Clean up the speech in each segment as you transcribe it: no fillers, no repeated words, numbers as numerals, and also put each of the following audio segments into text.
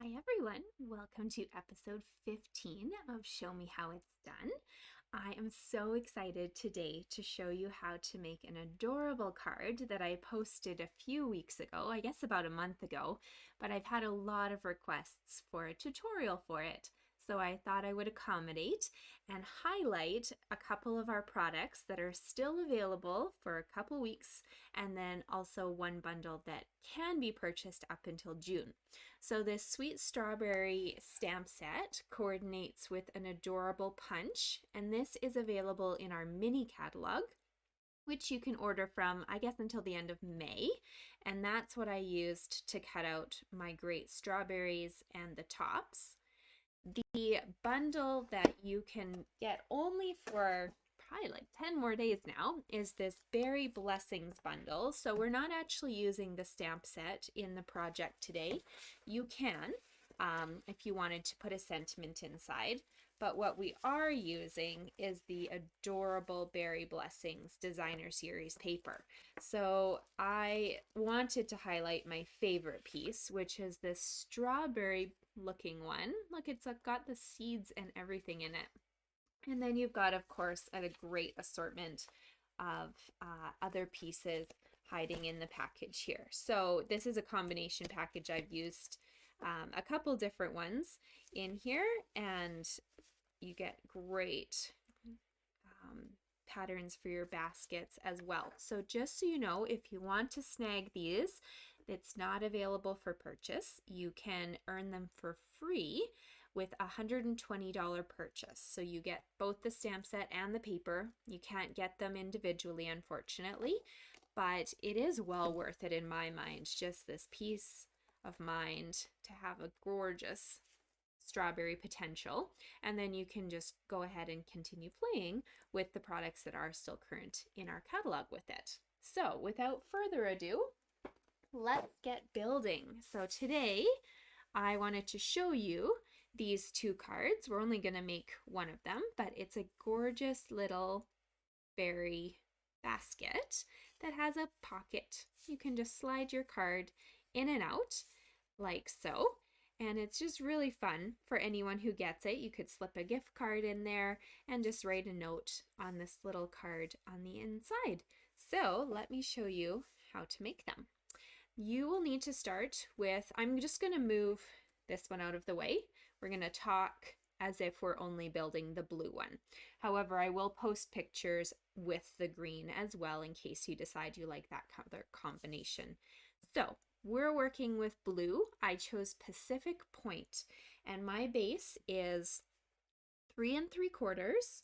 Hi everyone, welcome to episode 15 of Show Me How It's Done. I am so excited today to show you how to make an adorable card that I posted a few weeks ago, I guess about a month ago, but I've had a lot of requests for a tutorial for it. So I thought I would accommodate and highlight a couple of our products that are still available for a couple weeks, and then also one bundle that can be purchased up until June. So this sweet strawberry stamp set coordinates with an adorable punch, and this is available in our mini catalog, which you can order from, I guess, until the end of May. And that's what I used to cut out my great strawberries and the tops. The bundle that you can get only for probably like 10 more days now is this Berry Blessings bundle. So we're not actually using the stamp set in the project today. You can if you wanted to put a sentiment inside, but what we are using is the adorable Berry Blessings designer series paper. So I wanted to highlight my favorite piece, which is this strawberry looking one. Look, it's got the seeds and everything in it. And then you've got, of course, a great assortment of other pieces hiding in the package here. So this is a combination package. I've used a couple different ones in here, and you get great patterns for your baskets as well. So just so you know, if you want to snag these, it's not available for purchase. You can earn them for free with a $120 purchase. So you get both the stamp set and the paper. You can't get them individually, unfortunately, but it is well worth it in my mind. Just this peace of mind to have a gorgeous strawberry potential, and then you can just go ahead and continue playing with the products that are still current in our catalog with it. So without further ado, let's get building. So today I wanted to show you these two cards. We're only going to make one of them, but it's a gorgeous little berry basket that has a pocket. You can just slide your card in and out like so, and it's just really fun for anyone who gets it. You could slip a gift card in there and just write a note on this little card on the inside. So let me show you how to make them. You will need to start with, I'm just going to move this one out of the way. We're going to talk as if we're only building the blue one. However, I will post pictures with the green as well in case you decide you like that color combination. So we're working with blue. I chose Pacific Point, and my base is 3 3/4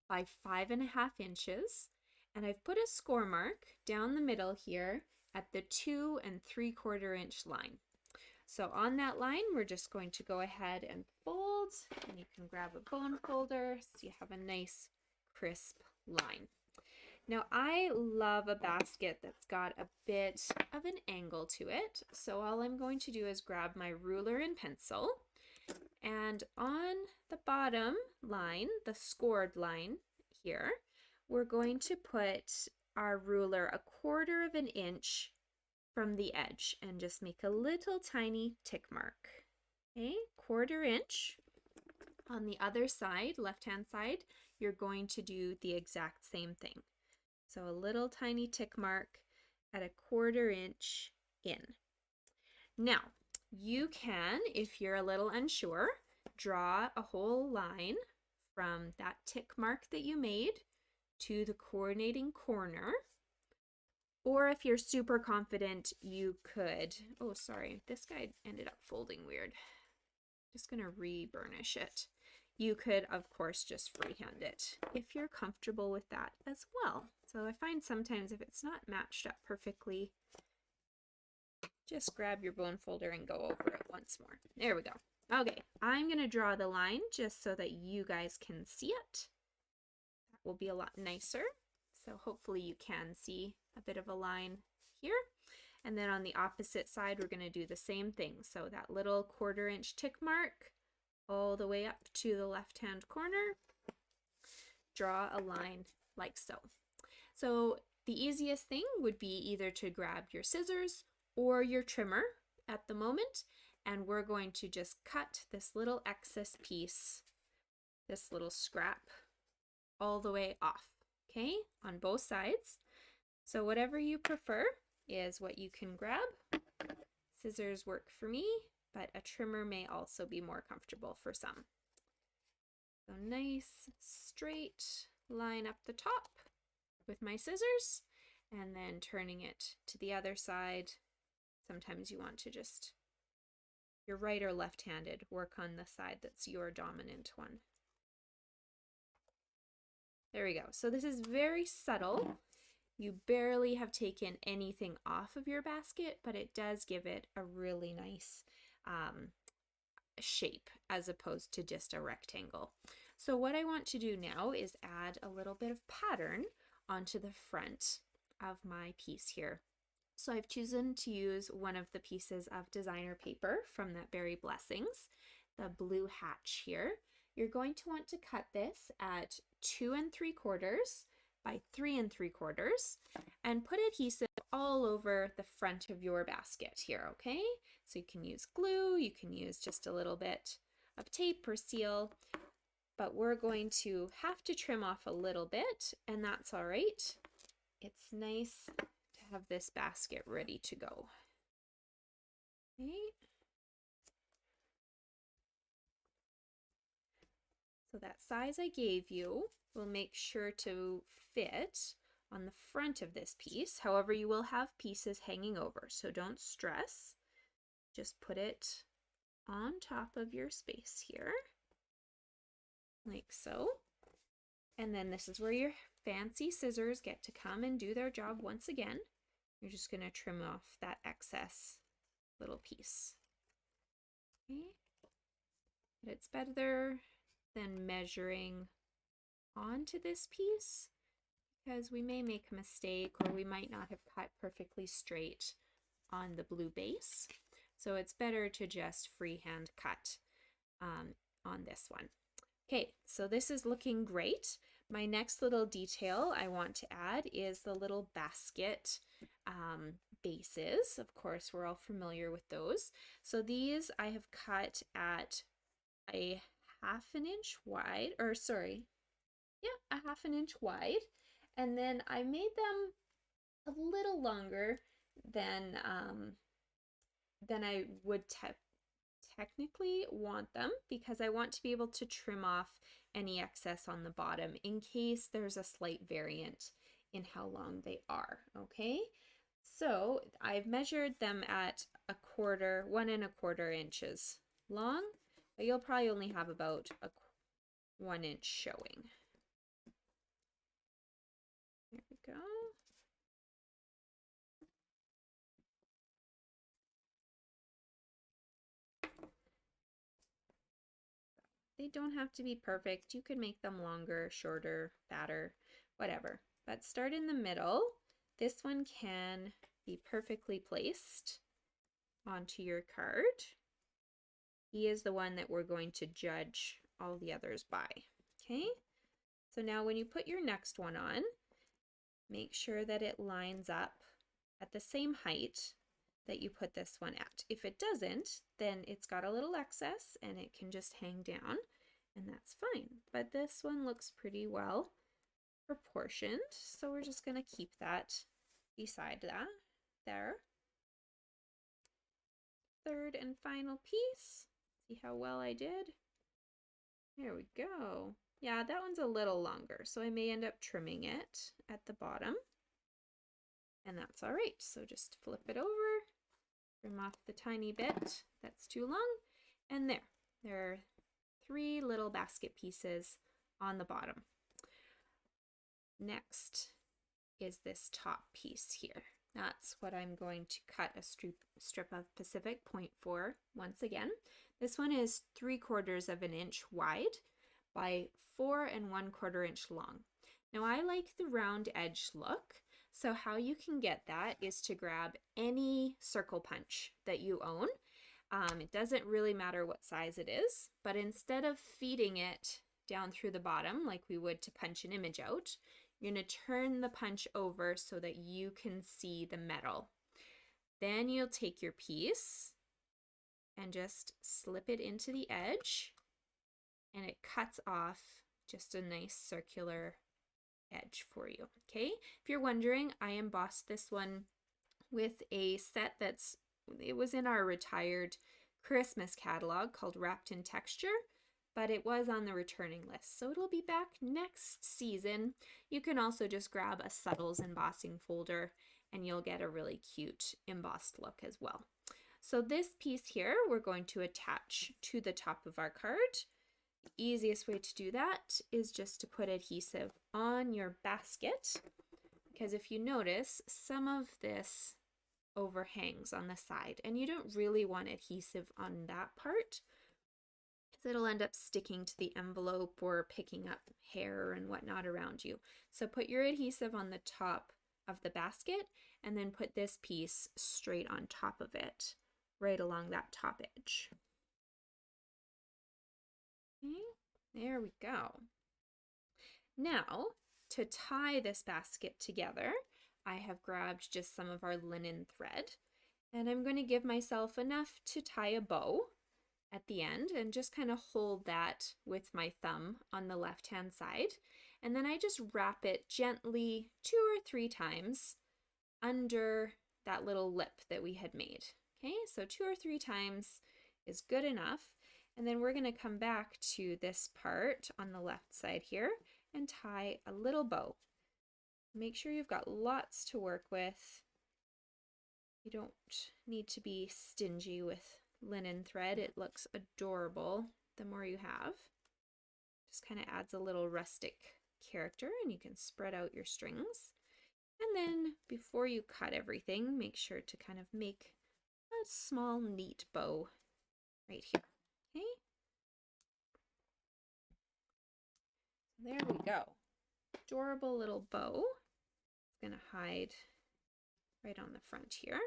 by 5.5 inches, and I've put a score mark down the middle here at the 2 3/4 inch line. So on that line, we're just going to go ahead and fold, and you can grab a bone folder so you have a nice crisp line. Now I love a basket that's got a bit of an angle to it. So all I'm going to do is grab my ruler and pencil, and on the bottom line, the scored line here, we're going to put our ruler 1/4 of an inch from the edge and just make a little tiny tick mark. Okay, 1/4 inch. On the other side, left-hand side, you're going to do the exact same thing. So a little tiny tick mark at 1/4 inch in. Now, you can, if you're a little unsure, draw a whole line from that tick mark that you made to the coordinating corner. Or if you're super confident, you could, oh, sorry, this guy ended up folding weird. Just gonna re-burnish it. You could, of course, just freehand it if you're comfortable with that as well. So I find sometimes if it's not matched up perfectly, just grab your bone folder and go over it once more. There we go. Okay, I'm gonna draw the line just so that you guys can see it. That will be a lot nicer. So hopefully you can see a bit of a line here. And then on the opposite side, we're gonna do the same thing. So that little 1/4 inch tick mark all the way up to the left-hand corner, draw a line like so. So the easiest thing would be either to grab your scissors or your trimmer at the moment and we're going to just cut this little excess piece, this little scrap, all the way off, okay, on both sides. So whatever you prefer is what you can grab. Scissors work for me, but a trimmer may also be more comfortable for some. So nice straight line up the top with my scissors, and then turning it to the other side. Sometimes you want to just, you're right or left-handed, work on the side that's your dominant one. There we go. So this is very subtle. You barely have taken anything off of your basket, but it does give it a really nice shape as opposed to just a rectangle. So what I want to do now is add a little bit of pattern onto the front of my piece here. So I've chosen to use one of the pieces of designer paper from that Berry Blessings, the blue hatch here. You're going to want to cut this at 2 3/4 by 3 3/4 and put adhesive all over the front of your basket here, okay? So you can use glue, you can use just a little bit of tape or seal, but we're going to have to trim off a little bit, and that's all right. It's nice to have this basket ready to go. Okay. So that size I gave you will make sure to fit on the front of this piece. However, you will have pieces hanging over, so don't stress. Just put it on top of your space here, like so. And then this is where your fancy scissors get to come and do their job once again. You're just going to trim off that excess little piece. Okay. But it's better than measuring onto this piece, because we may make a mistake or we might not have cut perfectly straight on the blue base. So it's better to just freehand cut on this one. Okay, so this is looking great. My next little detail I want to add is the little basket bases. Of course, we're all familiar with those. So these I have cut at a 1/2 inch wide, or sorry, yeah, a 1/2 inch wide. And then I made them a little longer than I would technically want them, because I want to be able to trim off any excess on the bottom in case there's a slight variant in how long they are, okay? So I've measured them at 1 1/4 inches long, but you'll probably only have about 1 inch showing. There we go. They don't have to be perfect. You could make them longer, shorter, fatter, whatever. But start in the middle. This one can be perfectly placed onto your card. He is the one that we're going to judge all the others by. Okay? So now when you put your next one on, make sure that it lines up at the same height that you put this one at. If it doesn't, then it's got a little excess and it can just hang down, and that's fine. But this one looks pretty well proportioned, so we're just going to keep that beside that there. Third and final piece. See how well I did? There we go. Yeah, that one's a little longer, so I may end up trimming it at the bottom. And that's all right. So just flip it over, trim off the tiny bit that's too long, and there are 3 little basket pieces on the bottom. Next is this top piece here. That's what I'm going to cut a strip of Pacific point for once again. This one is 3/4 of an inch wide by 4 1/4 inch long. Now I like the round edge look, so how you can get that is to grab any circle punch that you own. It doesn't really matter what size it is, but instead of feeding it down through the bottom like we would to punch an image out, you're going to turn the punch over so that you can see the metal. Then you'll take your piece and just slip it into the edge, and it cuts off just a nice circular edge for you. Okay, if you're wondering, I embossed this one with a set it was in our retired Christmas catalog called Wrapped in Texture, but it was on the returning list, so it'll be back next season. You can also just grab a Subtles embossing folder and you'll get a really cute embossed look as well. So this piece here we're going to attach to the top of our card. The easiest way to do that is just to put adhesive on your basket, because if you notice, some of this overhangs on the side and you don't really want adhesive on that part, because it'll end up sticking to the envelope or picking up hair and whatnot around you. So put your adhesive on the top of the basket and then put this piece straight on top of it, right along that top edge. Okay, there we go. Now, to tie this basket together, I have grabbed just some of our linen thread, and I'm going to give myself enough to tie a bow at the end and just kind of hold that with my thumb on the left-hand side. And then I just wrap it gently 2 or 3 times under that little lip that we had made. Okay, so 2 or 3 times is good enough. And then we're going to come back to this part on the left side here and tie a little bow. Make sure you've got lots to work with. You don't need to be stingy with linen thread. It looks adorable the more you have. Just kind of adds a little rustic character, and you can spread out your strings. And then before you cut everything, make sure to kind of make a small neat bow right here. Okay? There we go. Adorable little bow. It's gonna hide right on the front here.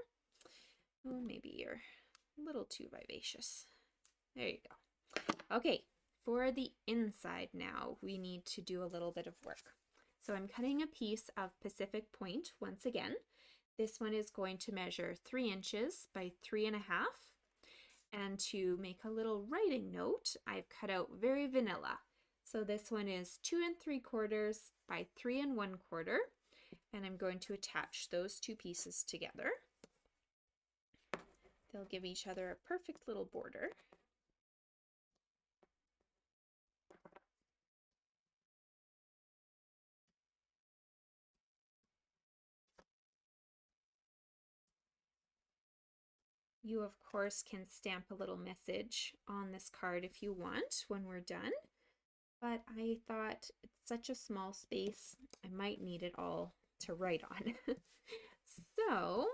Oh, maybe you're a little too vivacious. There you go. Okay, for the inside now, we need to do a little bit of work. So I'm cutting a piece of Pacific Point once again. This one is going to measure 3 inches by 3.5. And to make a little writing note, I've cut out Very Vanilla. So this one is 2 3/4 by 3 1/4. And I'm going to attach those 2 pieces together. They'll give each other a perfect little border. You, of course, can stamp a little message on this card if you want when we're done, but I thought it's such a small space, I might need it all to write on. So,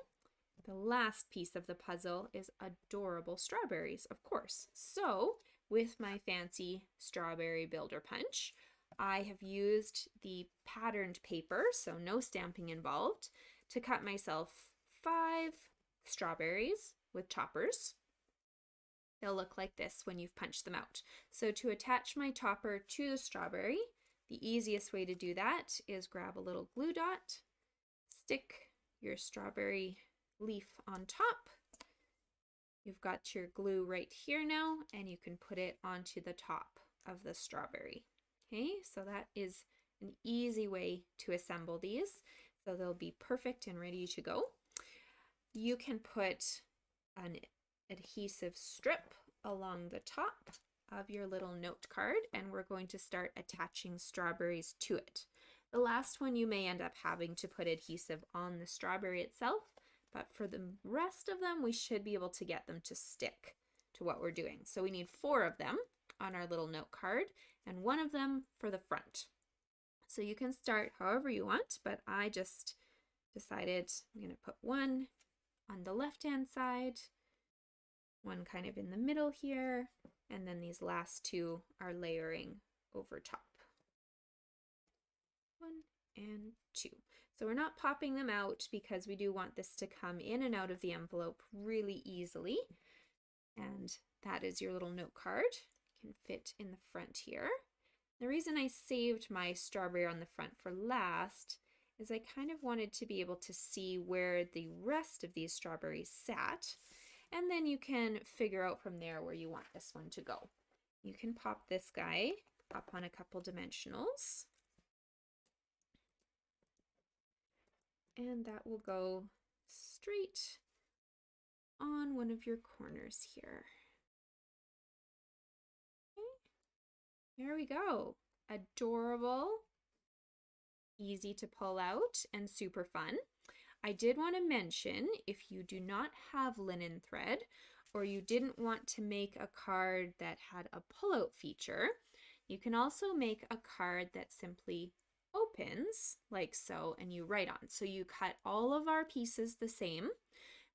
the last piece of the puzzle is adorable strawberries, of course. So, with my fancy strawberry builder punch, I have used the patterned paper, so no stamping involved, to cut myself 5 strawberries with toppers. They'll look like this when you've punched them out. So to attach my topper to the strawberry, the easiest way to do that is grab a little glue dot, stick your strawberry leaf on top. You've got your glue right here now, and you can put it onto the top of the strawberry. Okay, so that is an easy way to assemble these, so they'll be perfect and ready to go. You can put an adhesive strip along the top of your little note card, and we're going to start attaching strawberries to it. The last one you may end up having to put adhesive on the strawberry itself, but for the rest of them we should be able to get them to stick to what we're doing. So we need 4 of them on our little note card and 1 of them for the front. So you can start however you want, but I just decided I'm going to put 1 on the left-hand side, 1 kind of in the middle here, and then these last 2 are layering over top. 1 and 2. So we're not popping them out because we do want this to come in and out of the envelope really easily. And that is your little note card. It can fit in the front here. The reason I saved my strawberry on the front for last is I kind of wanted to be able to see where the rest of these strawberries sat. and then you can figure out from there where you want this one to go. You can pop this guy up on a couple dimensionals, and that will go straight on one of your corners here. Okay. There we go. Adorable, easy to pull out, and super fun. I did want to mention, if you do not have linen thread, or you didn't want to make a card that had a pull-out feature, you can also make a card that simply opens like so and you write on. So you cut all of our pieces the same,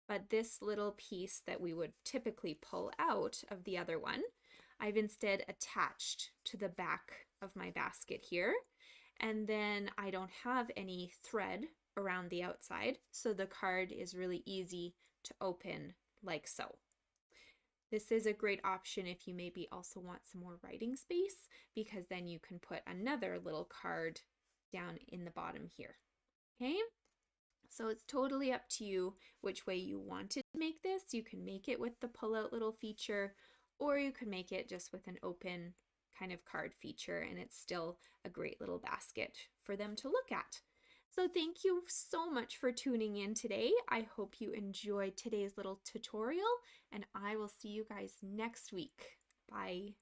but this little piece that we would typically pull out of the other one, I've instead attached to the back of my basket here. And then I don't have any thread around the outside, so the card is really easy to open like so. This is a great option if you maybe also want some more writing space, because then you can put another little card down in the bottom here. Okay, so it's totally up to you which way you want to make this. You can make it with the pull-out little feature, or you can make it just with an open kind of card feature, and it's still a great little basket for them to look at. So thank you so much for tuning in today. I hope you enjoyed today's little tutorial, and I will see you guys next week. Bye.